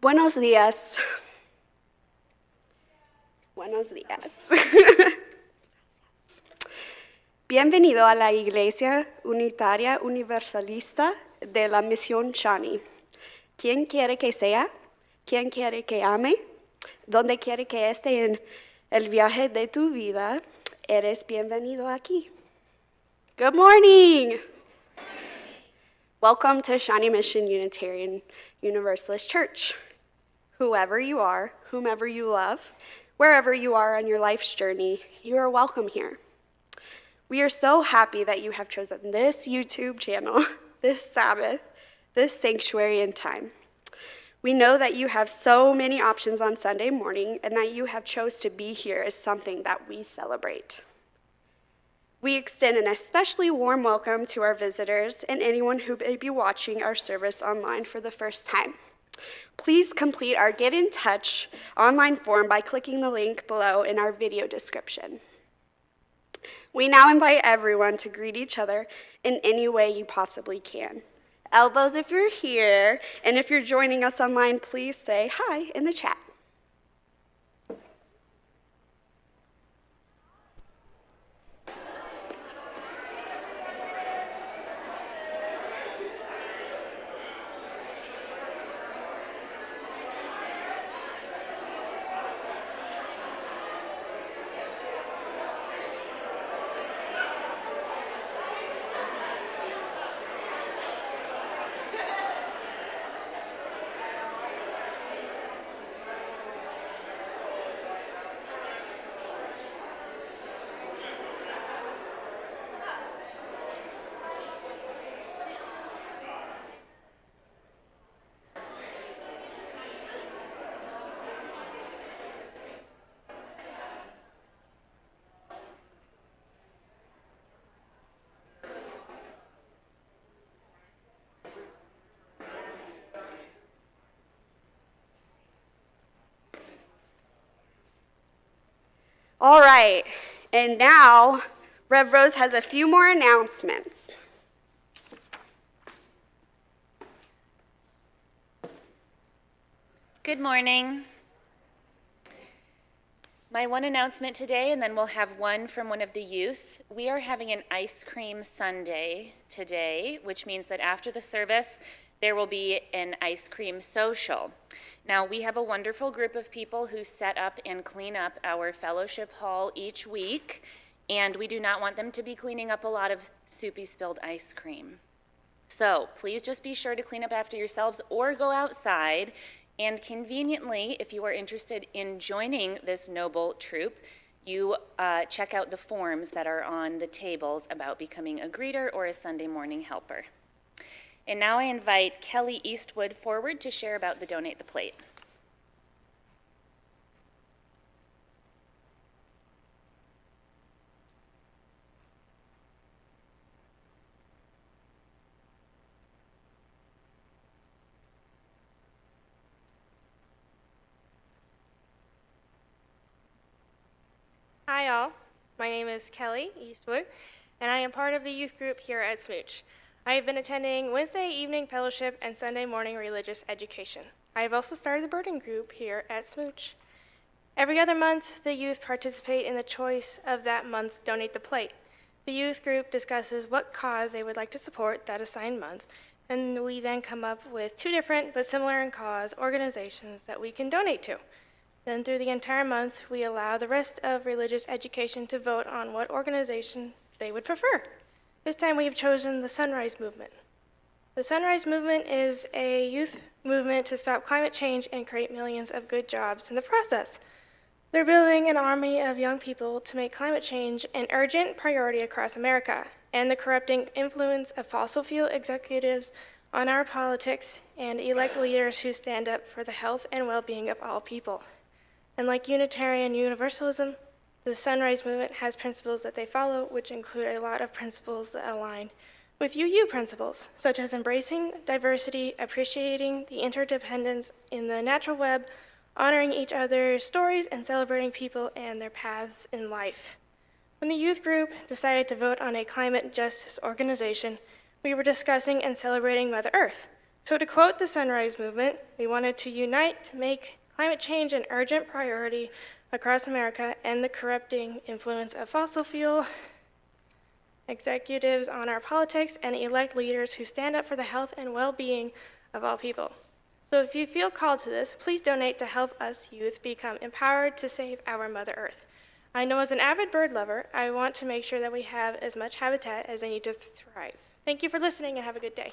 Buenos días. Buenos días. Bienvenido a la Iglesia Unitaria Universalista de la Misión Shawnee. ¿Quién quiere que sea? ¿Quién quiere que ame? ¿Dónde quiere que esté en el viaje de tu vida? Eres bienvenido aquí. Good morning. Welcome to Shawnee Mission Unitarian Universalist Church. Whoever you are, whomever you love, wherever you are on your life's journey, you are welcome here. We are so happy that you have chosen this YouTube channel, this Sabbath, this sanctuary and time. We know that you have so many options on Sunday morning, and that you have chose to be here is something that we celebrate. We extend an especially warm welcome to our visitors and anyone who may be watching our service online for the first time. Please complete our Get in Touch online form by clicking the link below in our video description. We now invite everyone to greet each other in any way you possibly can. Elbows if you're here, and if you're joining us online, please say hi in the chat. All right, and now Rev Rose has a few more announcements. Good morning. My one announcement today, and then we'll have one from one of the youth. We are having an ice cream sundae today, which means that after the service, there will be an ice cream social. Now, we have a wonderful group of people who set up and clean up our fellowship hall each week, and we do not want them to be cleaning up a lot of soupy spilled ice cream. So please just be sure to clean up after yourselves or go outside. And conveniently, if you are interested in joining this noble troop, you check out the forms that are on the tables about becoming a greeter or a Sunday morning helper. And now I invite Kelly Eastwood forward to share about the Donate the Plate. Hi all, my name is Kelly Eastwood, and I am part of the youth group here at SMUUCh. I have been attending Wednesday evening fellowship and Sunday morning religious education. I have also started the birding group here at SMUUCh. Every other month, the youth participate in the choice of that month's Donate the Plate. The youth group discusses what cause they would like to support that assigned month, and we then come up with two different but similar in cause organizations that we can donate to. Then through the entire month, we allow the rest of religious education to vote on what organization they would prefer. This time we have chosen the Sunrise Movement. The Sunrise Movement is a youth movement to stop climate change and create millions of good jobs in the process. They're building an army of young people to make climate change an urgent priority across America, and the corrupting influence of fossil fuel executives on our politics and elect leaders who stand up for the health and well-being of all people. And like Unitarian Universalism, the Sunrise Movement has principles that they follow, which include a lot of principles that align with UU principles, such as embracing diversity, appreciating the interdependence in the natural web, honoring each other's stories, and celebrating people and their paths in life. When the youth group decided to vote on a climate justice organization, we were discussing and celebrating Mother Earth. So to quote the Sunrise Movement, we wanted to unite to make climate change an urgent priority across America, end the corrupting influence of fossil fuel executives on our politics, and elect leaders who stand up for the health and well-being of all people. So if you feel called to this, please donate to help us youth become empowered to save our Mother Earth. I know as an avid bird lover, I want to make sure that we have as much habitat as they need to thrive. Thank you for listening and have a good day.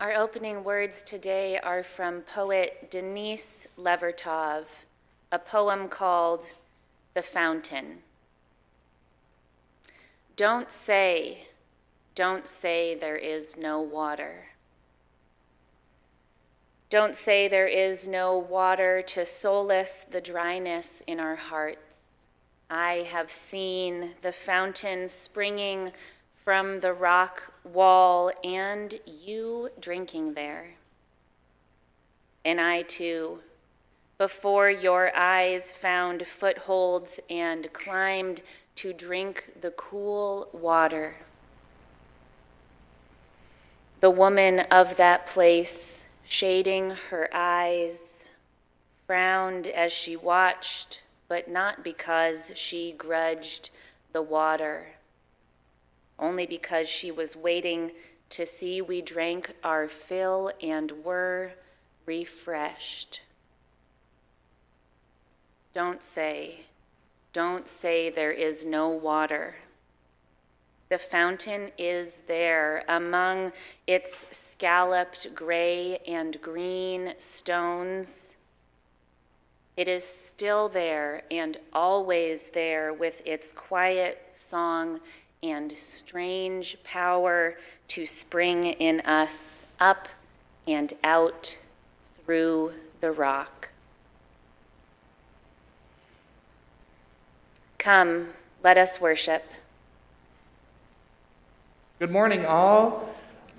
Our opening words today are from poet Denise Levertov, a poem called The Fountain. Don't say there is no water. Don't say there is no water to solace the dryness in our hearts. I have seen the fountain springing from the rock wall and you drinking there. And I too, before your eyes, found footholds and climbed to drink the cool water. The woman of that place, shading her eyes, frowned as she watched, but not because she grudged the water, only because she was waiting to see we drank our fill and were refreshed. Don't say there is no water. The fountain is there among its scalloped gray and green stones. It is still there and always there with its quiet song and strange power to spring in us up and out through the rock. Come, let us worship. Good morning, all.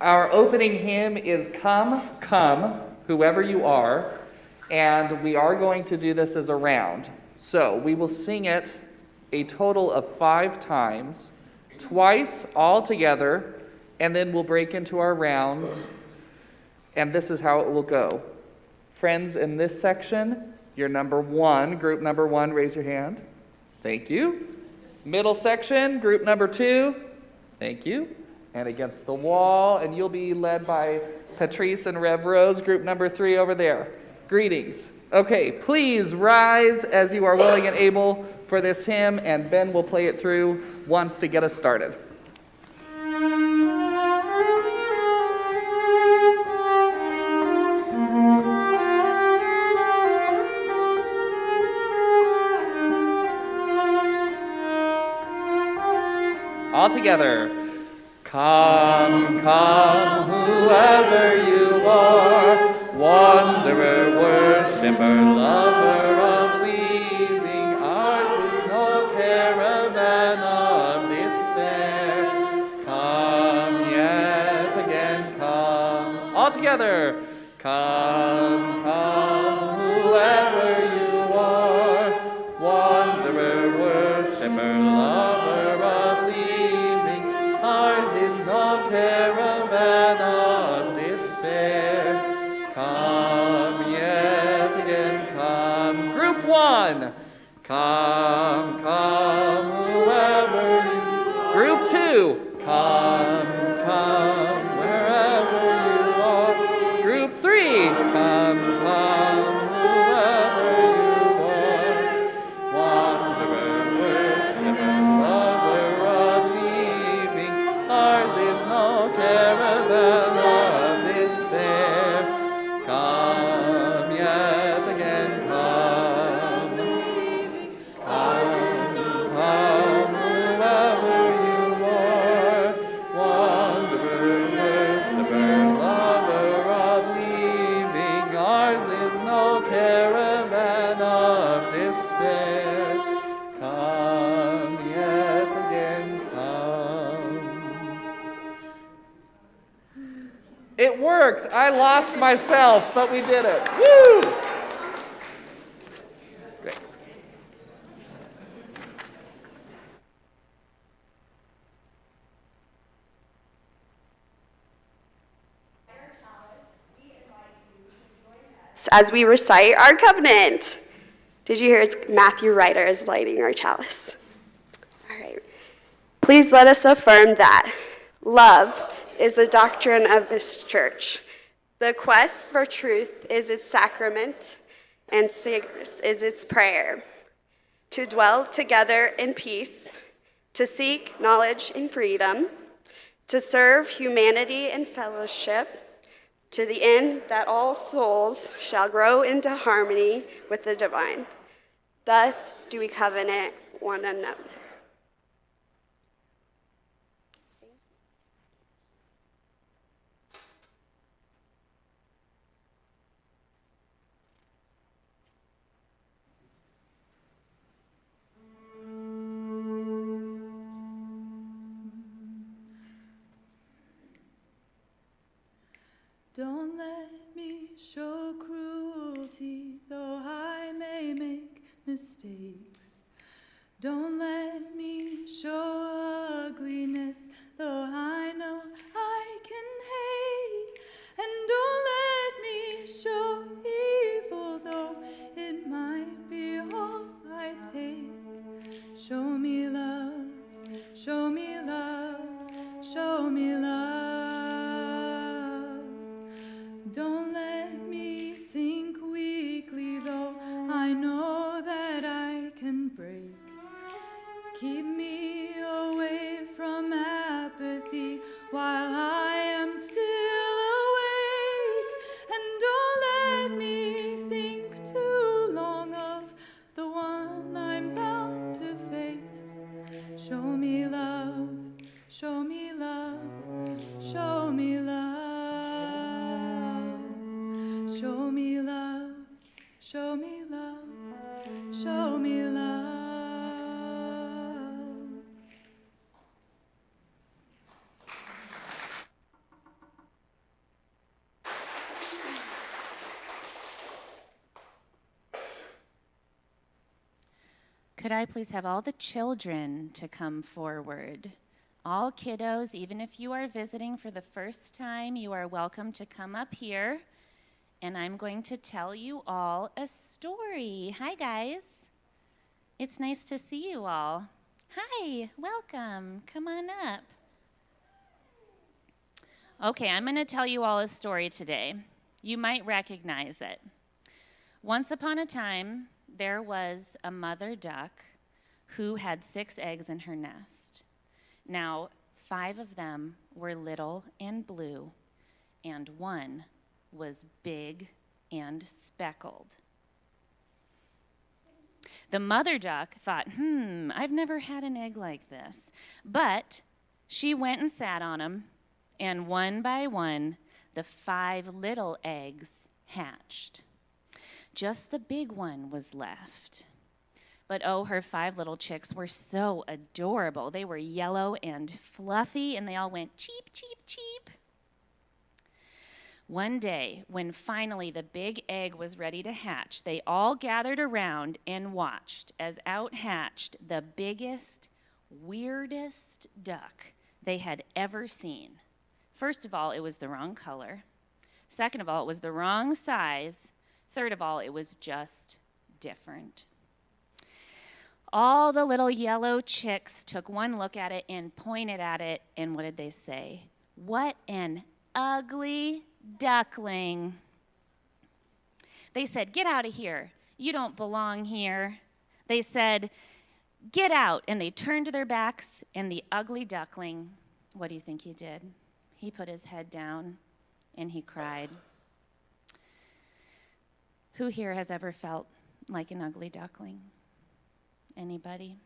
Our opening hymn is Come, Come, Whoever You Are, and we are going to do this as a round. So we will sing it a total of 5 times, twice all together, and then we'll break into our rounds, and this is how it will go. Friends, in this section, you're number 1, group number 1, raise your hand. Thank you. Middle section, group number 2, thank you. And against the wall, and you'll be led by Patrice and Rev Rose, group number 3 over there. Greetings. Okay, please rise as you are willing and able for this hymn, and Ben will play it through once to get us started. All together. Come, come, whoever you are, wanderer, worshiper, lover of leaving, ours is no caravan of despair. Come yet again, come. All together. Come, come, whoever you are, wanderer, worshiper, lover of leaving, ours is no caravan of despair. Come yet again, come. Group 1. Come, come, whoever you are. Group 2. Come, come, wherever you are. Group 3. Come, come, whoever you are. Wanderer, worshiper, lover of leaving, ours is no caravan despair. Come yet again, come. It worked. I lost myself, but we did it. Woo! Great. As we recite our covenant. Did you hear it's Matthew Ryder is lighting our chalice? All right. Please let us affirm that love is the doctrine of this church. The quest for truth is its sacrament, and is its prayer. To dwell together in peace, to seek knowledge and freedom, to serve humanity and fellowship, to the end that all souls shall grow into harmony with the divine. Thus do we covenant one another. Don't let me show cruelty, though I may make mistakes. Don't let me show ugliness, though I know I can hate. And don't let me show evil, though it might be all I take. Show me love, show me love, show me love. Don't let me think weakly, though I know that I can break. Keep me away from apathy while I am still awake. And don't let me think too long of the one I'm bound to face. Show me love, show me love, show me love. Show me love, show me love, show me love. Could I please have all the children to come forward? All kiddos, even if you are visiting for the first time, you are welcome to come up here. And I'm going to tell you all a story. Hi, guys. It's nice to see you all. Hi, welcome. Come on up. Okay, I'm going to tell you all a story today. You might recognize it. Once upon a time, there was a mother duck who had 6 eggs in her nest. Now, 5 of them were little and blue, and 1 was big and speckled. The mother duck thought, I've never had an egg like this. But she went and sat on them, and one by one, the 5 little eggs hatched. Just the big one was left. But oh, her 5 little chicks were so adorable. They were yellow and fluffy, and they all went cheep, cheep, cheep. One day, when finally the big egg was ready to hatch, they all gathered around and watched as out hatched the biggest, weirdest duck they had ever seen. First of all, it was the wrong color. Second of all, it was the wrong size. Third of all, it was just different. All the little yellow chicks took one look at it and pointed at it, and what did they say? What an ugly duckling. They said, "Get out of here. You don't belong here." They said, "Get out." And they turned their backs, and the ugly duckling, what do you think he did? He put his head down and he cried. Who here has ever felt like an ugly duckling? Anybody?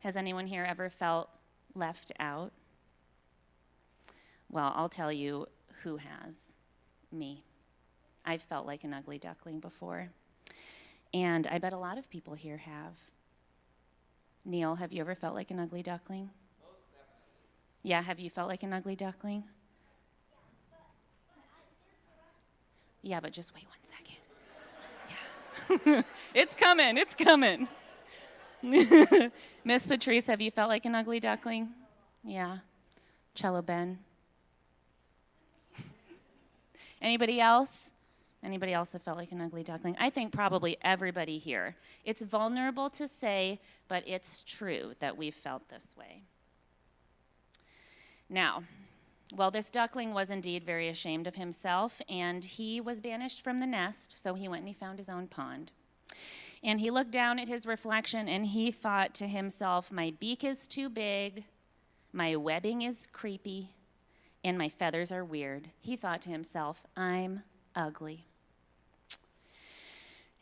Has anyone here ever felt left out? Well, I'll tell you who has. Me. I've felt like an ugly duckling before. And I bet a lot of people here have. Neil, have you ever felt like an ugly duckling? Yeah, have you felt like an ugly duckling? Yeah, but just wait 1 second. Yeah. It's coming, it's coming. Miss Patrice, have you felt like an ugly duckling? Yeah. Cello Ben. Anybody else? Anybody else have felt like an ugly duckling? I think probably everybody here. It's vulnerable to say, but it's true that we've felt this way. Now, well, this duckling was indeed very ashamed of himself, and he was banished from the nest, so he went and he found his own pond. And he looked down at his reflection, and he thought to himself, my beak is too big, my webbing is creepy, and my feathers are weird. He thought to himself, I'm ugly.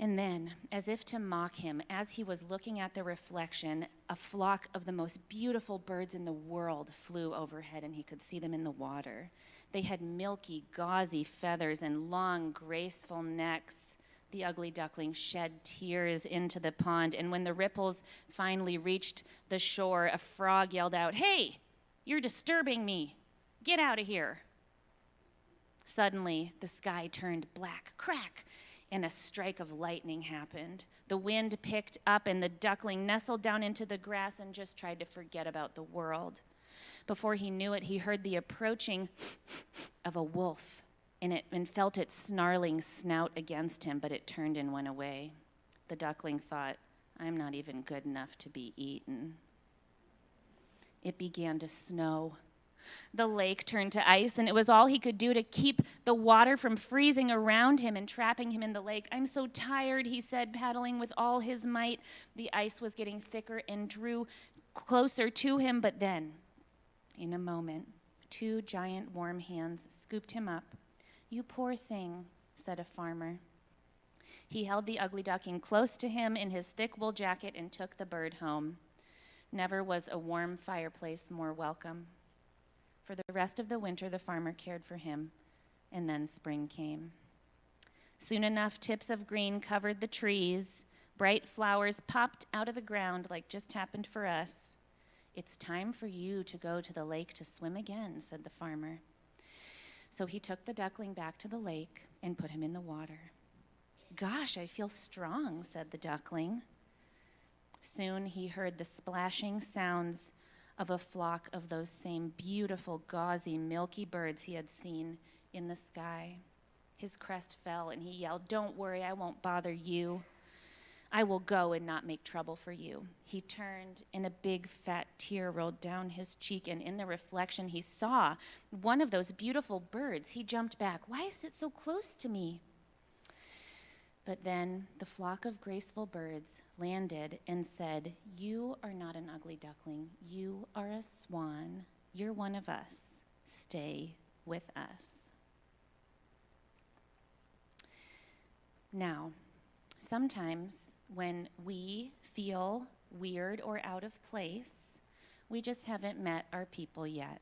And then, as if to mock him, as he was looking at the reflection, a flock of the most beautiful birds in the world flew overhead, and he could see them in the water. They had milky, gauzy feathers and long, graceful necks. The ugly duckling shed tears into the pond, and when the ripples finally reached the shore, a frog yelled out, "Hey, you're disturbing me. Get out of here." Suddenly, the sky turned black, crack, and a strike of lightning happened. The wind picked up, and the duckling nestled down into the grass and just tried to forget about the world. Before he knew it, he heard the approaching of a wolf, and felt its snarling snout against him, but it turned and went away. The duckling thought, I'm not even good enough to be eaten. It began to snow. The lake turned to ice, and it was all he could do to keep the water from freezing around him and trapping him in the lake. I'm so tired, he said, paddling with all his might. The ice was getting thicker and drew closer to him, but then, in a moment, 2 giant warm hands scooped him up. You poor thing, said a farmer. He held the ugly duckling close to him in his thick wool jacket and took the bird home. Never was a warm fireplace more welcome. For the rest of the winter, the farmer cared for him, and then spring came. Soon enough, tips of green covered the trees. Bright flowers popped out of the ground like just happened for us. It's time for you to go to the lake to swim again, said the farmer. So he took the duckling back to the lake and put him in the water. Gosh, I feel strong, said the duckling. Soon he heard the splashing sounds of a flock of those same beautiful, gauzy, milky birds he had seen in the sky. His crest fell, and he yelled, Don't worry, I won't bother you. I will go and not make trouble for you. He turned, and a big, fat tear rolled down his cheek, and in the reflection he saw one of those beautiful birds. He jumped back. Why is it so close to me? But then the flock of graceful birds landed and said, You are not an ugly duckling. You are a swan. You're one of us. Stay with us. Now, sometimes when we feel weird or out of place, we just haven't met our people yet.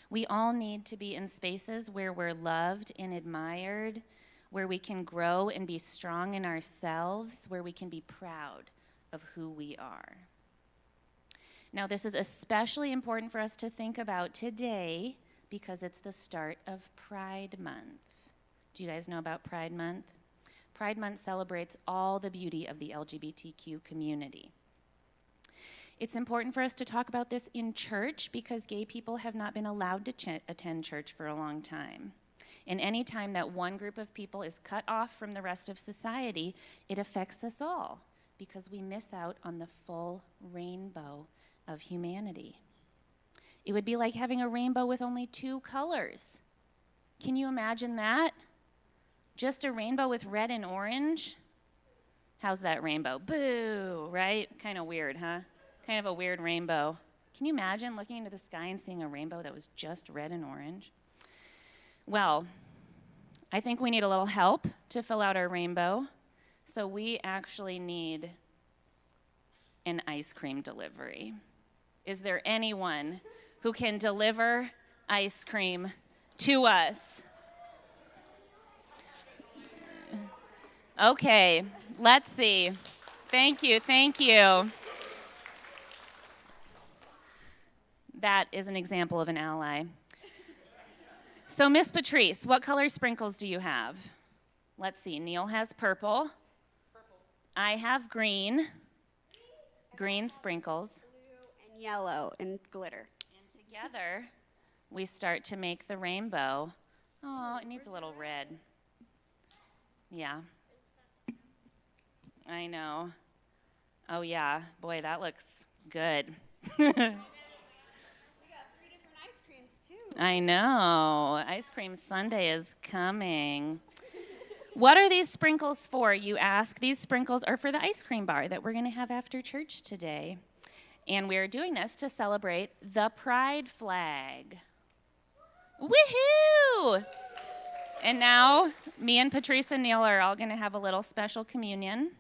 We all need to be in spaces where we're loved and admired, where we can grow and be strong in ourselves, where we can be proud of who we are. Now, this is especially important for us to think about today because it's the start of Pride Month. Do you guys know about Pride Month? Pride Month celebrates all the beauty of the LGBTQ community. It's important for us to talk about this in church because gay people have not been allowed to attend church for a long time. And any time that one group of people is cut off from the rest of society, it affects us all because we miss out on the full rainbow of humanity. It would be like having a rainbow with only 2 colors. Can you imagine that? Just a rainbow with red and orange? How's that rainbow? Boo, right? Kind of weird, huh? Kind of a weird rainbow. Can you imagine looking into the sky and seeing a rainbow that was just red and orange? Well, I think we need a little help to fill out our rainbow. So we actually need an ice cream delivery. Is there anyone who can deliver ice cream to us? Okay, Let's see. Thank you, thank you. That is an example of an ally. So, Miss Patrice, what color sprinkles do you have? Let's see. Neil has purple. I have green. Green sprinkles. Blue and yellow and glitter. And together, we start to make the rainbow. Oh, it needs a little red. Yeah. I know. Oh, yeah. Boy, that looks good. I know. Ice cream sundae is coming. What are these sprinkles for, you ask? These sprinkles are for the ice cream bar that we're going to have after church today. And we're doing this to celebrate the pride flag. Woohoo! And now, me and Patrice and Neil are all going to have a little special communion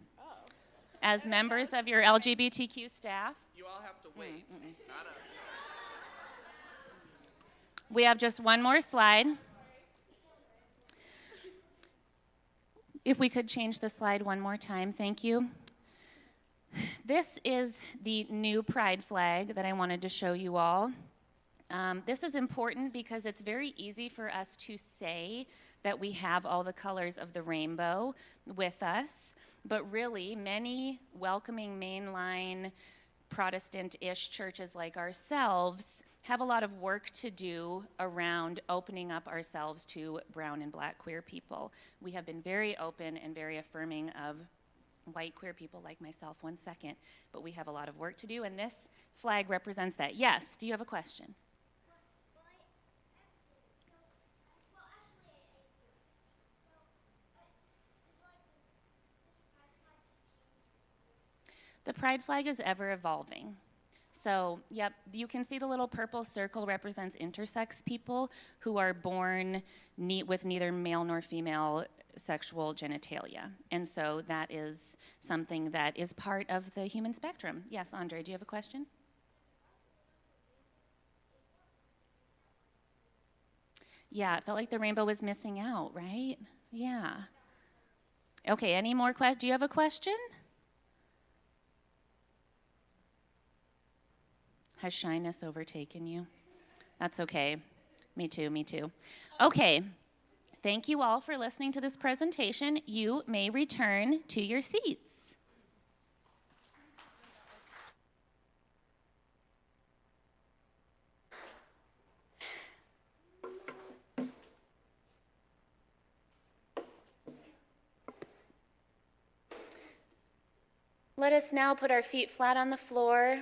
as members of your LGBTQ staff. You all have to wait, not us. We have just one more slide. If we could change the slide one more time, thank you. This is the new pride flag that I wanted to show you all. This is important because it's very easy for us to say that we have all the colors of the rainbow with us, but really many welcoming mainline Protestant-ish churches like ourselves have a lot of work to do around opening up ourselves to brown and black queer people. We have been very open and very affirming of white queer people like myself. One second, but we have a lot of work to do, and this flag represents that. Yes, do you have a question? The pride flag is ever evolving. So, yep, you can see the little purple circle represents intersex people who are born with neither male nor female sexual genitalia. And so that is something that is part of the human spectrum. Yes, Andre, do you have a question? Yeah, it felt like the rainbow was missing out, right? Yeah. Okay, any more questions? Do you have a question? Has shyness overtaken you? That's okay. Me too, me too. Okay, thank you all for listening to this presentation. You may return to your seats. Let us now put our feet flat on the floor.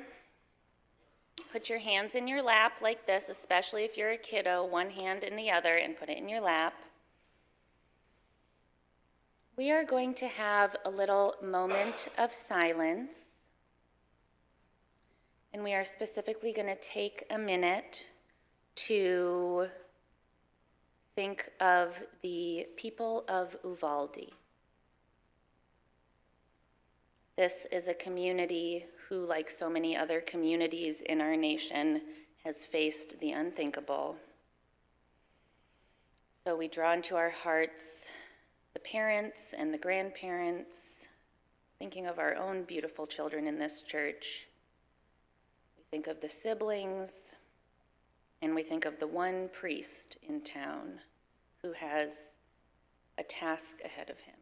Put your hands in your lap like this, especially if you're a kiddo, one hand in the other, and put it in your lap. We are going to have a little moment of silence, and we are specifically going to take a minute to think of the people of Uvalde. This is a community who, like so many other communities in our nation, has faced the unthinkable. So we draw into our hearts the parents and the grandparents, thinking of our own beautiful children in this church. We think of the siblings, and we think of the one priest in town who has a task ahead of him.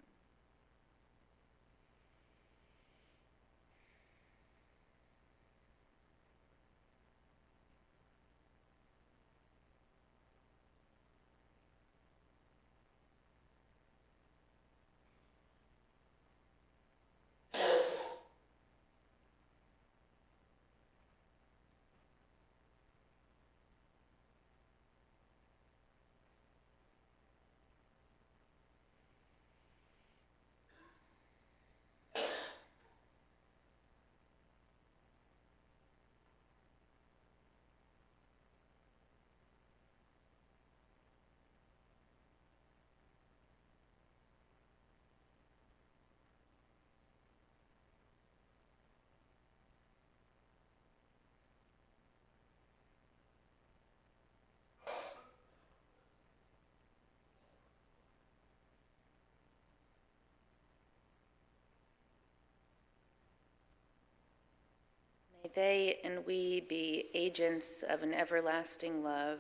they and we be agents of an everlasting love.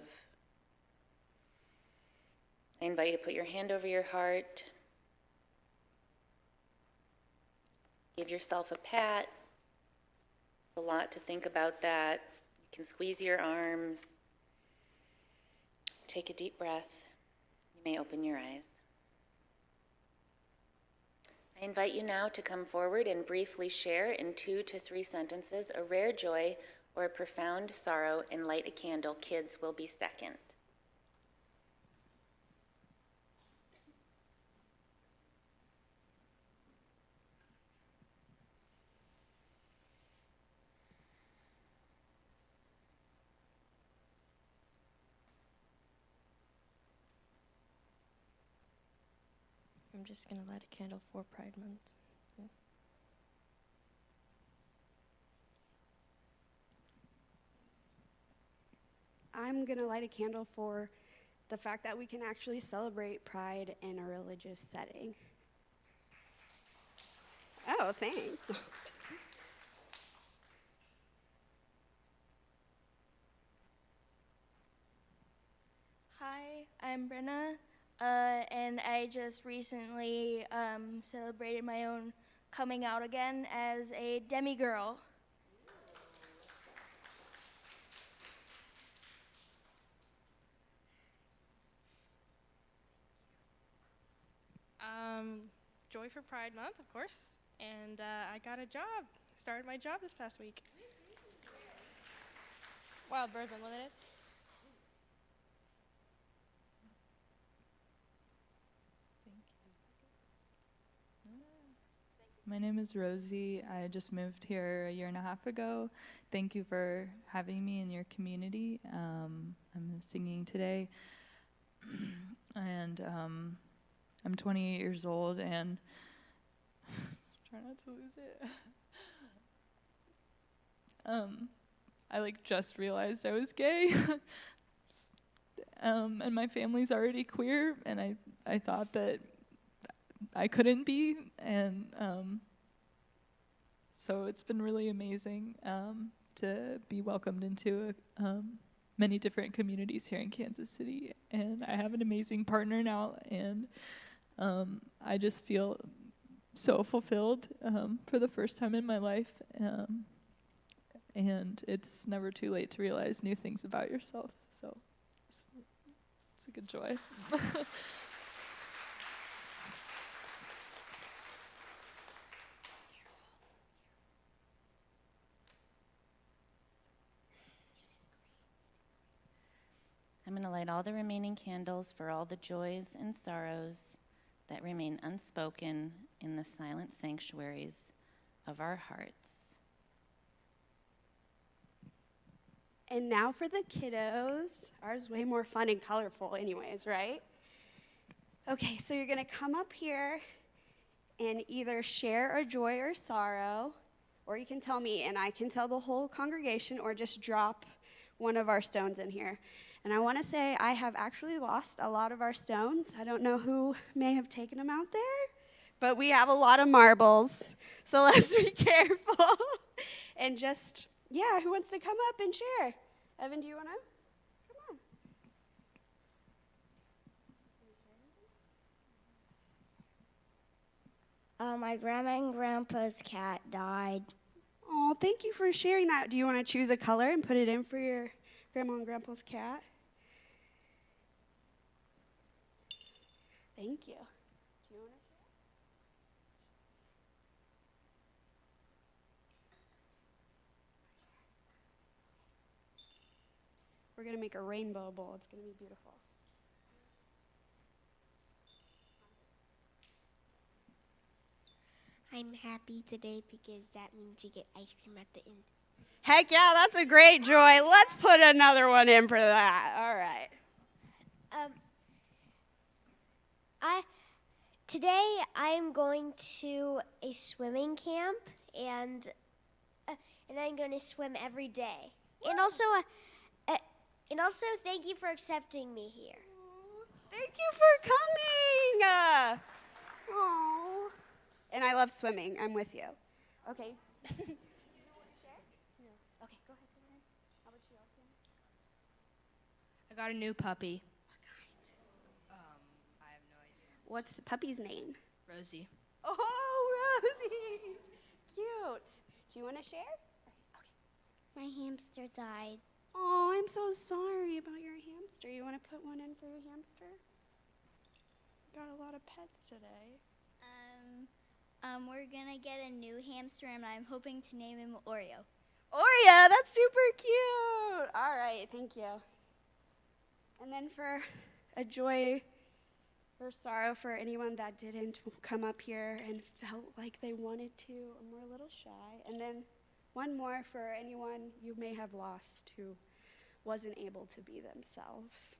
I invite you to put your hand over your heart. Give yourself a pat. It's a lot to think about that. You can squeeze your arms. Take a deep breath. You may open your eyes. I invite you now to come forward and briefly share in 2 to 3 sentences a rare joy or a profound sorrow and light a candle. Kids will be second. I'm just going to light a candle for Pride Month. Yeah. I'm going to light a candle for the fact that we can actually celebrate Pride in a religious setting. Oh, thanks. Hi, I'm Brenna, and I just recently celebrated my own coming out again as a demigirl. Joy for Pride Month, of course, and I got a job. Started my job this past week. Wild Birds Unlimited. My name is Rosie. I just moved here a year and a half ago. Thank you for having me in your community. I'm singing today, and I'm 28 years old, and try not to lose it. I just realized I was gay, and my family's already queer, and I thought that I couldn't be, and so it's been really amazing to be welcomed into many different communities here in Kansas City, and I have an amazing partner now, and I just feel so fulfilled for the first time in my life, and it's never too late to realize new things about yourself, so it's a good joy. I'm going to light all the remaining candles for all the joys and sorrows that remain unspoken in the silent sanctuaries of our hearts. And now for the kiddos. Ours is way more fun and colorful anyways, right? Okay, so you're going to come up here and either share a joy or sorrow, or you can tell me and I can tell the whole congregation, or just drop one of our stones in here. And I want to say I have actually lost a lot of our stones. I don't know who may have taken them out there, but we have a lot of marbles, so let's be careful. And just, yeah, who wants to come up and share? Evan, do you want to? Come on. My grandma and grandpa's cat died. Oh, thank you for sharing that. Do you want to choose a color and put it in for your grandma and grandpa's cat? Thank you. Do you want to share? We're going to make a rainbow bowl. It's going to be beautiful. I'm happy today because that means we get ice cream at the end. Heck yeah, that's a great joy. Let's put another one in for that. All right. Today I'm going to a swimming camp, and I'm going to swim every day. And also thank you for accepting me here. Thank you for coming. And I love swimming. I'm with you. Okay. got a new puppy. I have no idea. What's the puppy's name? Rosie. Oh, Rosie! Cute. Do you want to share? My hamster died. Oh, I'm so sorry about your hamster. You want to put one in for your hamster? Got a lot of pets today. We're gonna get a new hamster, and I'm hoping to name him Oreo. Oreo, that's super cute. All right, thank you. And then for a joy or sorrow for anyone that didn't come up here and felt like they wanted to and were a little shy. And then one more for anyone you may have lost who wasn't able to be themselves.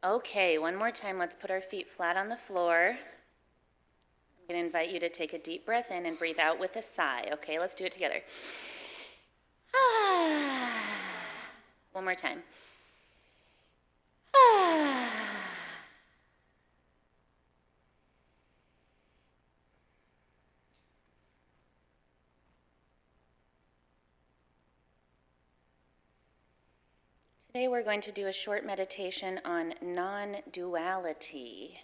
Okay, one more time, let's put our feet flat on the floor. I'm going to invite you to take a deep breath in and breathe out with a sigh. Okay, let's do it together. One more time. Today we're going to do a short meditation on non-duality.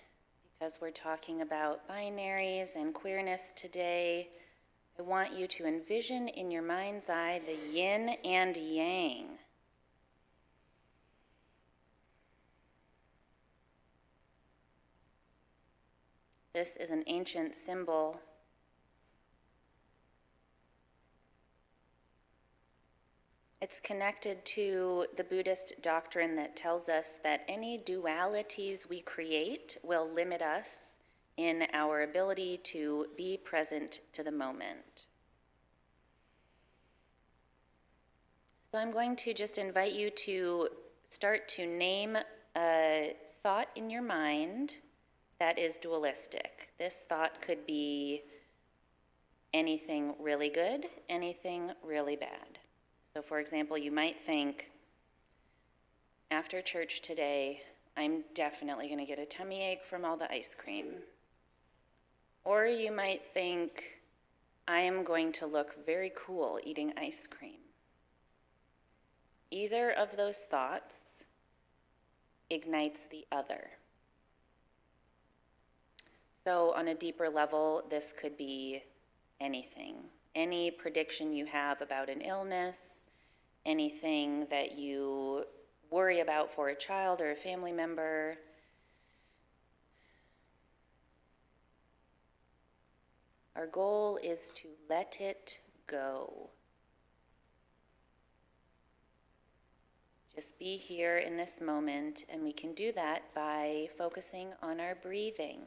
Because we're talking about binaries and queerness today, I want you to envision in your mind's eye the yin and yang. This is an ancient symbol. It's connected to the Buddhist doctrine that tells us that any dualities we create will limit us in our ability to be present to the moment. So I'm going to just invite you to start to name a thought in your mind that is dualistic. This thought could be anything really good, anything really bad. So for example, you might think, after church today, I'm definitely going to get a tummy ache from all the ice cream. Or you might think, I am going to look very cool eating ice cream. Either of those thoughts ignites the other. So on a deeper level, this could be anything. Any prediction you have about an illness, anything that you worry about for a child or a family member. Our goal is to let it go. Just be here in this moment, and we can do that by focusing on our breathing.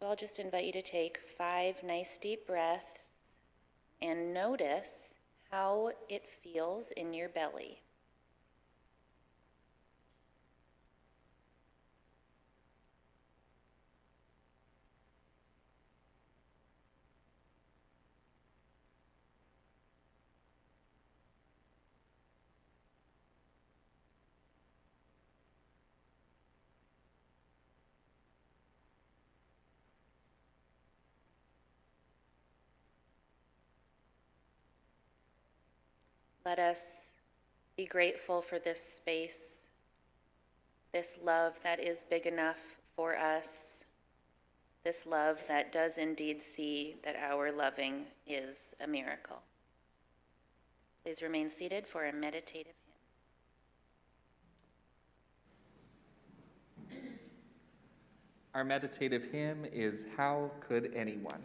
So I'll just invite you to take 5 nice deep breaths and notice how it feels in your belly. Let us be grateful for this space, this love that is big enough for us, this love that does indeed see that our loving is a miracle. Please remain seated for a meditative hymn. Our meditative hymn is How Could Anyone?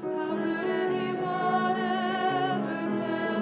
How could anyone ever tell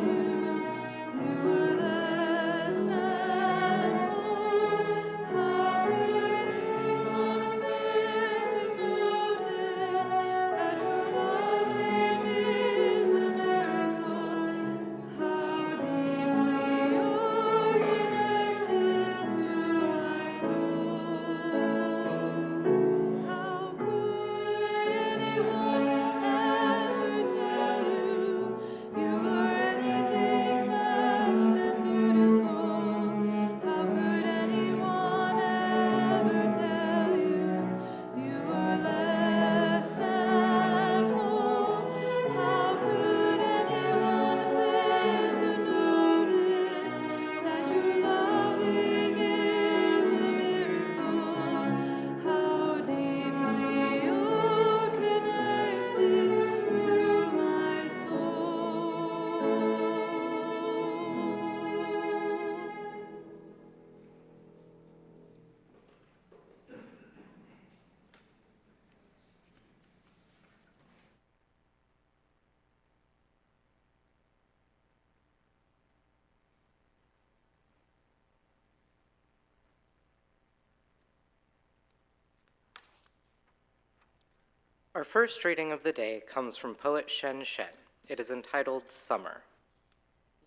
Our first reading of the day comes from poet Shen Shen. It is entitled Summer.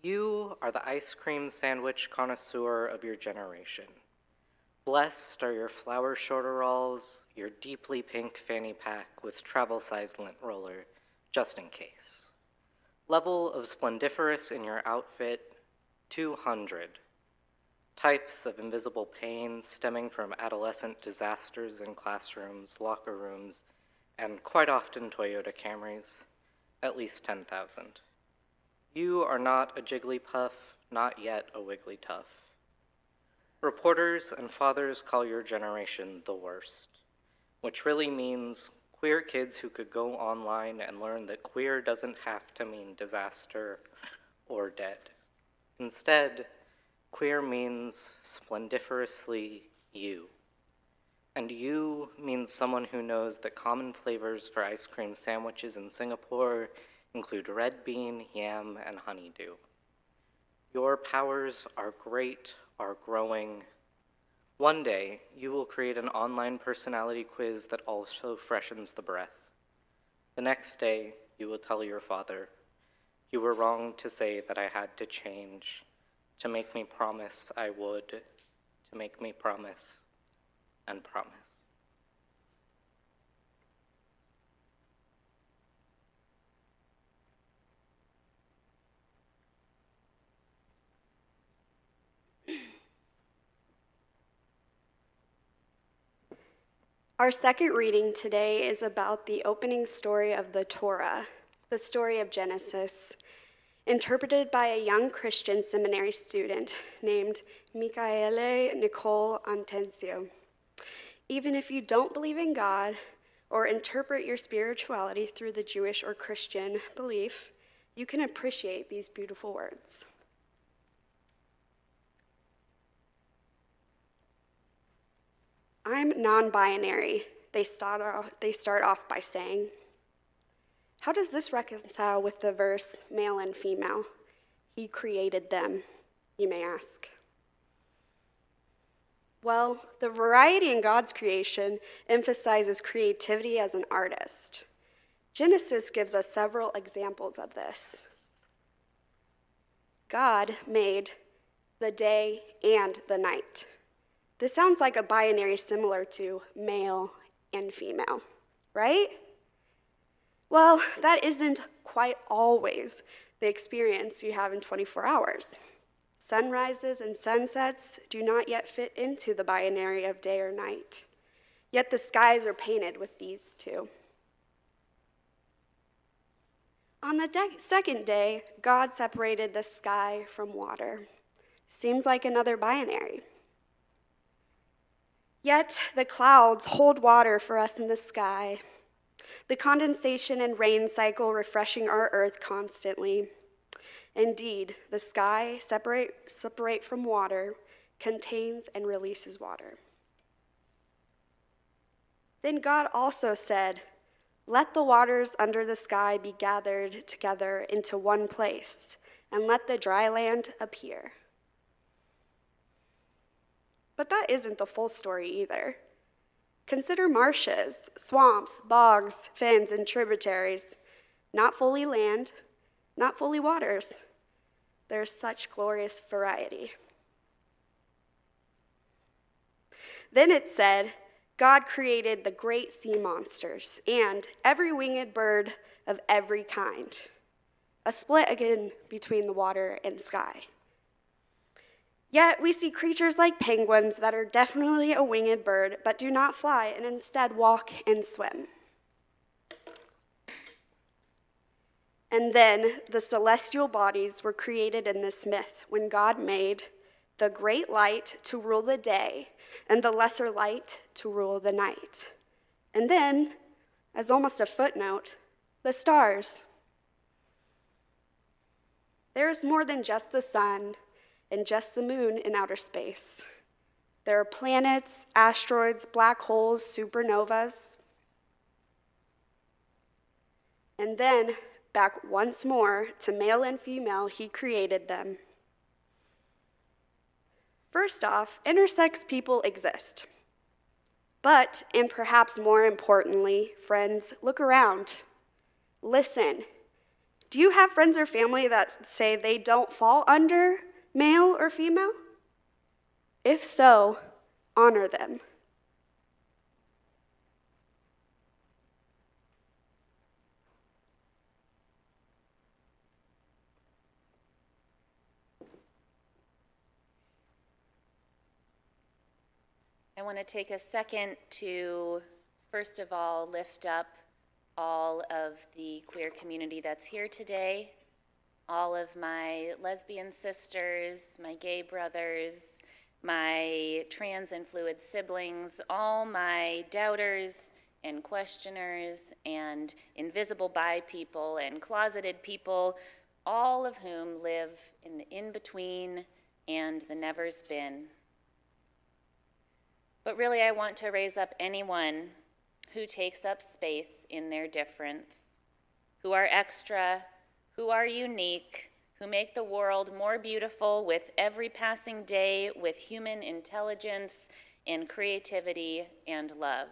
You are the ice cream sandwich connoisseur of your generation. Blessed are your flower shorteralls, your deeply pink fanny pack with travel-sized lint roller, just in case. Level of splendiferous in your outfit, 200. Types of invisible pain stemming from adolescent disasters in classrooms, locker rooms, and quite often Toyota Camrys, at least 10,000. You are not a Jigglypuff, not yet a Wigglytuff. Reporters and fathers call your generation the worst, which really means queer kids who could go online and learn that queer doesn't have to mean disaster or dead. Instead, queer means splendiferously you. And you means someone who knows that common flavors for ice cream sandwiches in Singapore include red bean, yam, and honeydew. Your powers are great, are growing. One day, you will create an online personality quiz that also freshens the breath. The next day, you will tell your father, "You were wrong to say that I had to change, to make me promise I would, to make me promise and promise." Our second reading today is about the opening story of the Torah, the story of Genesis, interpreted by a young Christian seminary student named Michaele Nicole Antenzio. Even if you don't believe in God or interpret your spirituality through the Jewish or Christian belief, you can appreciate these beautiful words. I'm non-binary, they start off by saying. How does this reconcile with the verse, male and female? He created them, you may ask. Well, the variety in God's creation emphasizes creativity as an artist. Genesis gives us several examples of this. God made the day and the night. This sounds like a binary similar to male and female, right? Well, that isn't quite always the experience you have in 24 hours. Sunrises and sunsets do not yet fit into the binary of day or night, yet the skies are painted with these two. On the second day, God separated the sky from water. Seems like another binary. Yet the clouds hold water for us in the sky, the condensation and rain cycle refreshing our earth constantly. Indeed, the sky, separate from water, contains and releases water. Then God also said, "Let the waters under the sky be gathered together into one place, and let the dry land appear." But that isn't the full story either. Consider marshes, swamps, bogs, fens, and tributaries. Not fully land, not fully waters. There's such glorious variety. Then it said, God created the great sea monsters and every winged bird of every kind. A split again between the water and sky. Yet we see creatures like penguins that are definitely a winged bird, but do not fly and instead walk and swim. And then the celestial bodies were created in this myth when God made the great light to rule the day and the lesser light to rule the night. And then, as almost a footnote, the stars. There is more than just the sun and just the moon in outer space. There are planets, asteroids, black holes, supernovas. And then, back once more to male and female, he created them. First off, intersex people exist. But, and perhaps more importantly, friends, look around. Listen. Do you have friends or family that say they don't fall under male or female? If so, honor them. I want to take a second to, first of all, lift up all of the queer community that's here today, all of my lesbian sisters, my gay brothers, my trans and fluid siblings, all my doubters and questioners and invisible bi people and closeted people, all of whom live in the in-between and the never's been. But really, I want to raise up anyone who takes up space in their difference, who are extra, who are unique, who make the world more beautiful with every passing day with human intelligence and creativity and love.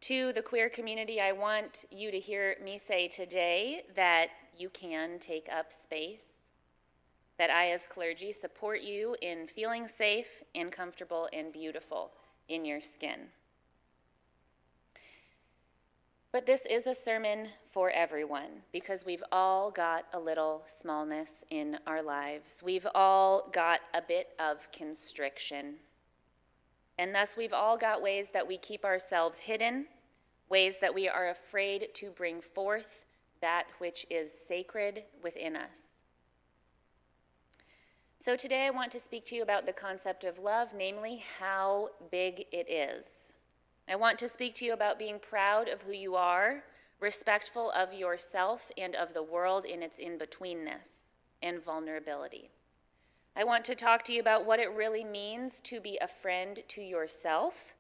To the queer community, I want you to hear me say today that you can take up space, that I as clergy support you in feeling safe and comfortable and beautiful in your skin. But this is a sermon for everyone because we've all got a little smallness in our lives. We've all got a bit of constriction. And thus we've all got ways that we keep ourselves hidden, ways that we are afraid to bring forth that which is sacred within us. So today I want to speak to you about the concept of love, namely how big it is. I want to speak to you about being proud of who you are, respectful of yourself and of the world in its in-betweenness and vulnerability. I want to talk to you about what it really means to be a friend to yourself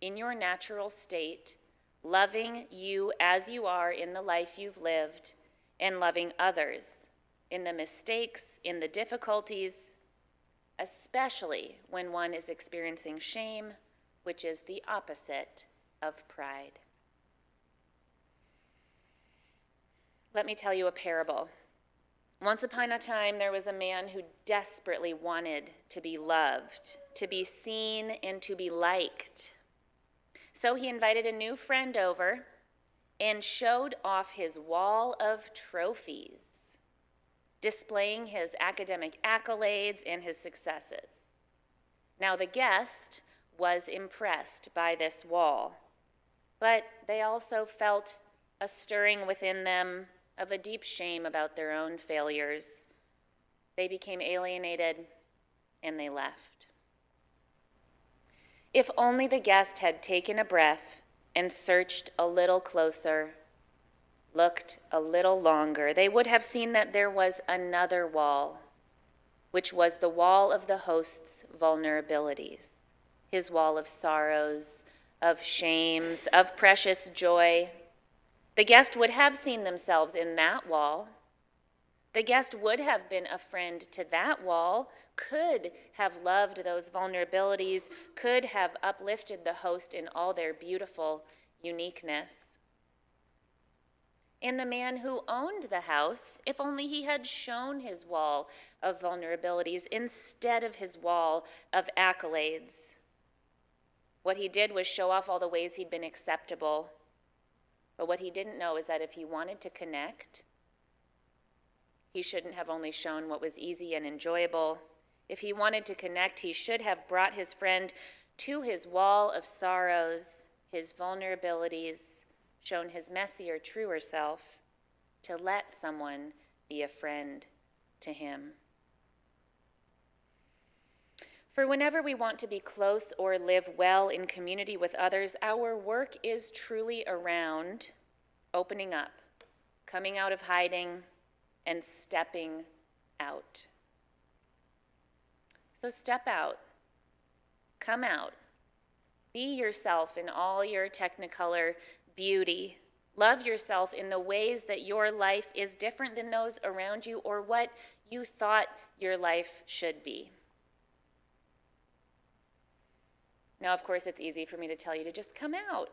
in your natural state, loving you as you are in the life you've lived, and loving others in the mistakes, in the difficulties, especially when one is experiencing shame, which is the opposite of pride. Let me tell you a parable. Once upon a time, there was a man who desperately wanted to be loved, to be seen, and to be liked. So he invited a new friend over and showed off his wall of trophies, displaying his academic accolades and his successes. Now the guest was impressed by this wall, but they also felt a stirring within them of a deep shame about their own failures. They became alienated and they left. If only the guest had taken a breath and searched a little closer, looked a little longer, they would have seen that there was another wall, which was the wall of the host's vulnerabilities, his wall of sorrows, of shames, of precious joy. The guest would have seen themselves in that wall. The guest would have been a friend to that wall, could have loved those vulnerabilities, could have uplifted the host in all their beautiful uniqueness. And the man who owned the house, if only he had shown his wall of vulnerabilities instead of his wall of accolades. What he did was show off all the ways he'd been acceptable. But what he didn't know is that if he wanted to connect, he shouldn't have only shown what was easy and enjoyable. If he wanted to connect, he should have brought his friend to his wall of sorrows, his vulnerabilities, shown his messier, truer self, to let someone be a friend to him. For whenever we want to be close or live well in community with others, our work is truly around opening up, coming out of hiding, and stepping out. So step out, come out, be yourself in all your technicolor beauty. Love yourself in the ways that your life is different than those around you or what you thought your life should be. Now, of course, it's easy for me to tell you to just come out,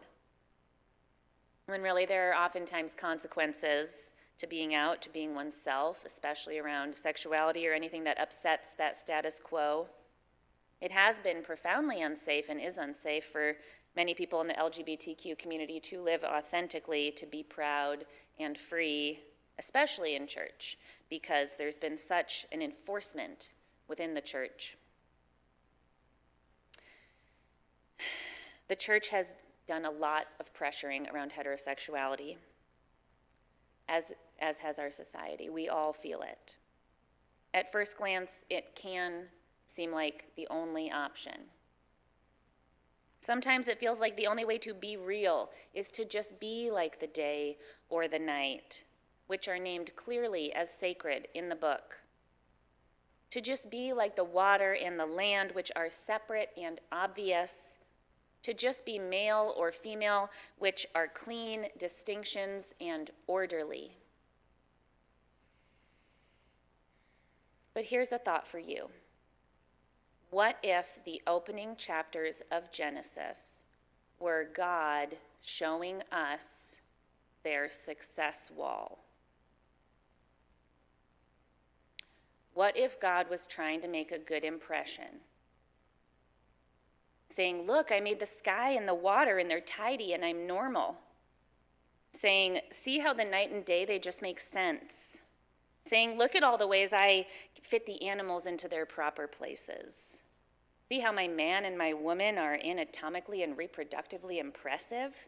when really there are oftentimes consequences to being out, to being oneself, especially around sexuality or anything that upsets that status quo. It has been profoundly unsafe and is unsafe for many people in the LGBTQ community to live authentically, to be proud and free, especially in church, because there's been such an enforcement within the church. The church has done a lot of pressuring around heterosexuality, as has our society. We all feel it. At first glance, it can seem like the only option. Sometimes it feels like the only way to be real is to just be like the day or the night, which are named clearly as sacred in the book. To just be like the water and the land, which are separate and obvious. To just be male or female, which are clean distinctions and orderly. But here's a thought for you. What if the opening chapters of Genesis were God showing us their success wall? What if God was trying to make a good impression? Saying, look, I made the sky and the water and they're tidy and I'm normal. Saying, see how the night and day, they just make sense. Saying, look at all the ways I fit the animals into their proper places. See how my man and my woman are anatomically and reproductively impressive?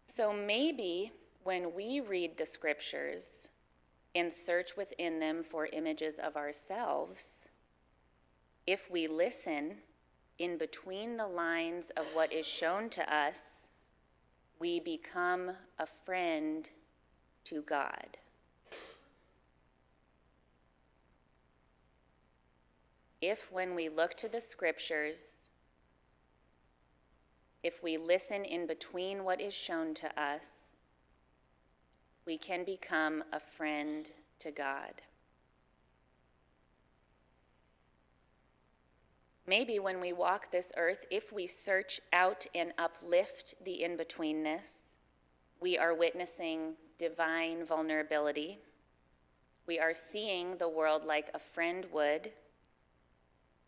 So maybe when we read the scriptures and search within them for images of ourselves, if we listen in between the lines of what is shown to us, we become a friend to God. If when we look to the scriptures, if we listen in between what is shown to us, we can become a friend to God. Maybe when we walk this earth, if we search out and uplift the in-betweenness, we are witnessing divine vulnerability. We are seeing the world like a friend would.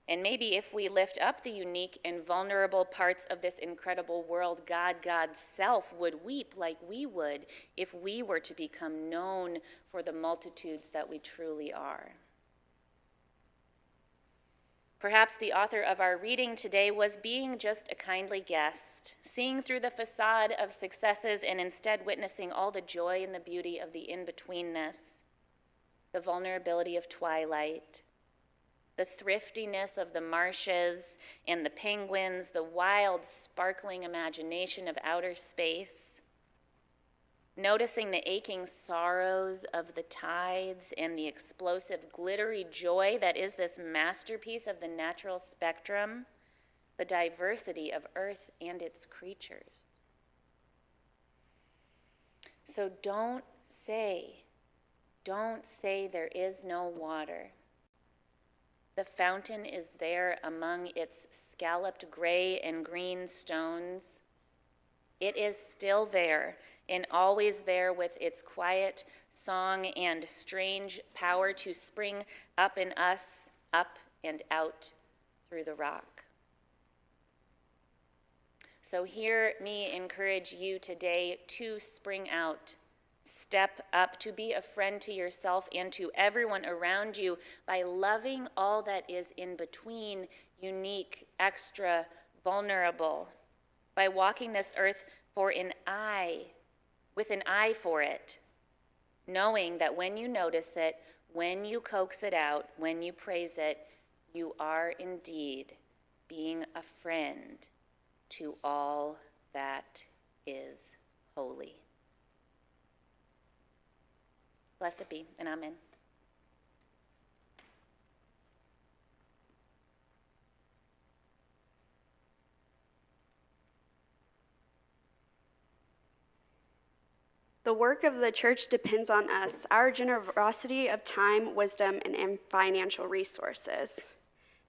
And maybe if we lift up the unique and vulnerable parts of this incredible world, God's self would weep like we would if we were to become known for the multitudes that we truly are. Perhaps the author of our reading today was being just a kindly guest, seeing through the facade of successes and instead witnessing all the joy and the beauty of the in-betweenness, the vulnerability of twilight, the thriftiness of the marshes and the penguins, the wild, sparkling imagination of outer space, noticing the aching sorrows of the tides and the explosive, glittery joy that is this masterpiece of the natural spectrum, the diversity of earth and its creatures. So don't say there is no water. The fountain is there among its scalloped gray and green stones. It is still there and always there with its quiet song and strange power to spring up in us, up and out through the rock. So hear me encourage you today to spring out, step up, to be a friend to yourself and to everyone around you by loving all that is in between, unique, extra, vulnerable, by walking this earth with an eye for it, knowing that when you notice it, when you coax it out, when you praise it, you are indeed being a friend to all that is holy. Blessed be, and amen. The work of the church depends on us, our generosity of time, wisdom, and financial resources.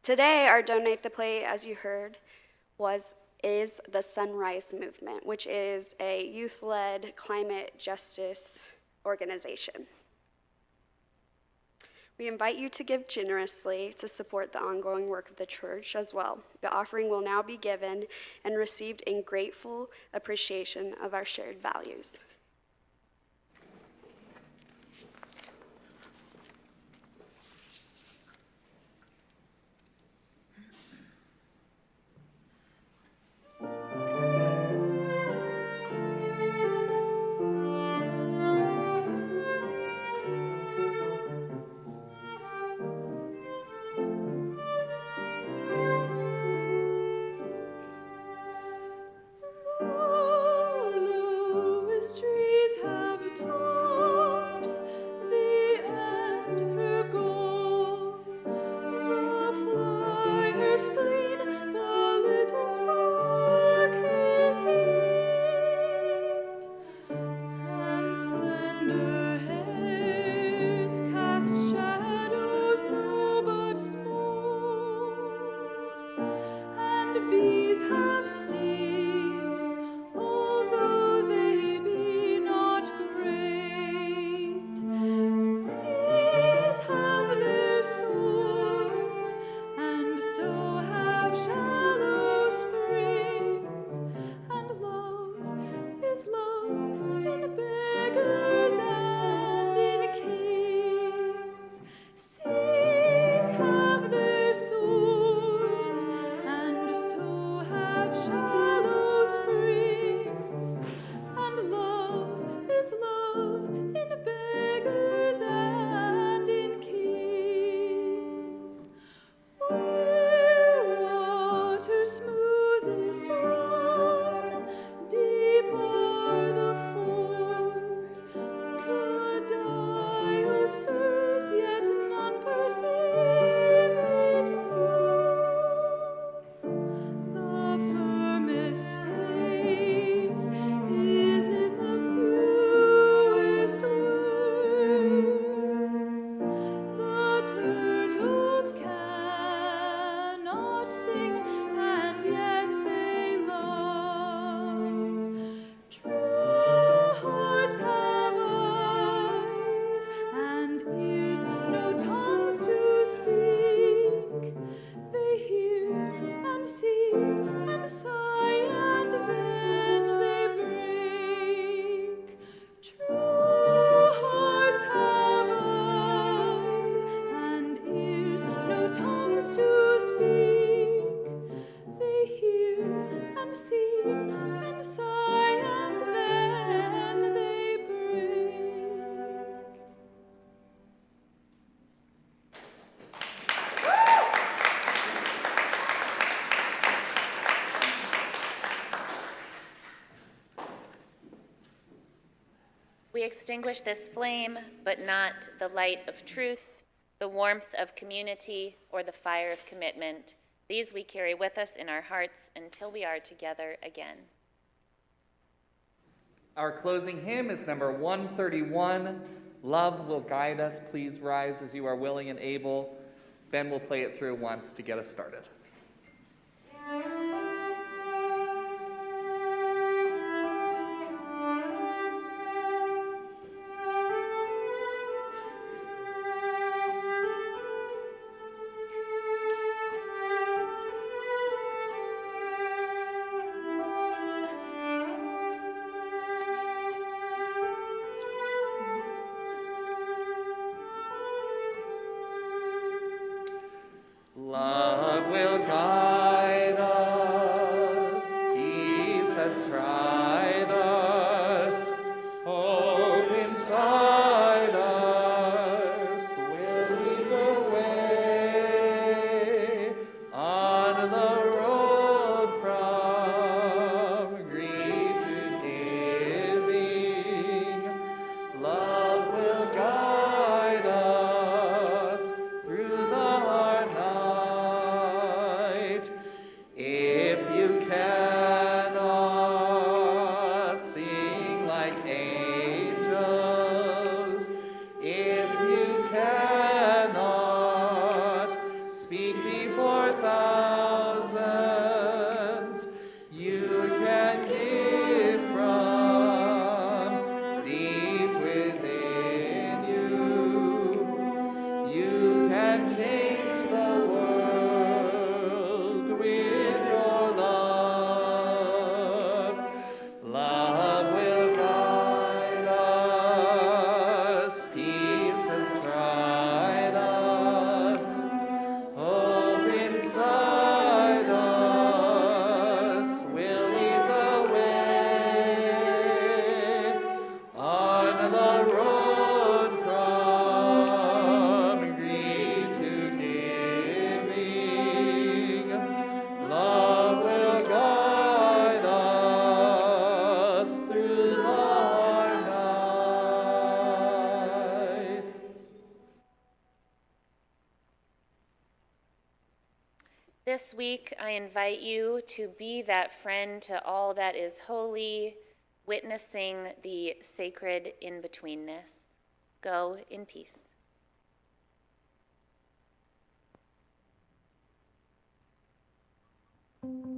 Today, our Donate the Plate, as you heard, is the Sunrise Movement, which is a youth-led climate justice organization. We invite you to give generously to support the ongoing work of the church as well. The offering will now be given and received in grateful appreciation of our shared values. Lowest trees have tops, the end her goal. The fly her spleen, the little spark his heat, and slender hairs cast shadows low but small, and bees have stings, although they be not great. Seas have their source, and so have shallow springs, and love is love in beggars and in kings. Seas have their source, and so have shallow springs, and love is love in beggars and in kings. Where water smoothest run, deep are the fords. The dial stirs, yet none perceive it move. The firmest faith is in the fewest words. The turtles cannot sing, and yet they love. True hearts have eyes and ears, no tongues to speak. They hear and see and sigh, and then they break. True hearts have eyes and ears, no tongues to speak. They hear and see and sigh, and then they break. We extinguish this flame, but not the light of truth, the warmth of community, or the fire of commitment. These we carry with us in our hearts until we are together again. Our closing hymn is number 131, Love Will Guide Us. Please rise as you are willing and able. Ben will play it through once to get us started. Love will This week, I invite you to be that friend to all that is holy, witnessing the sacred in-betweenness. Go in peace. Thank you.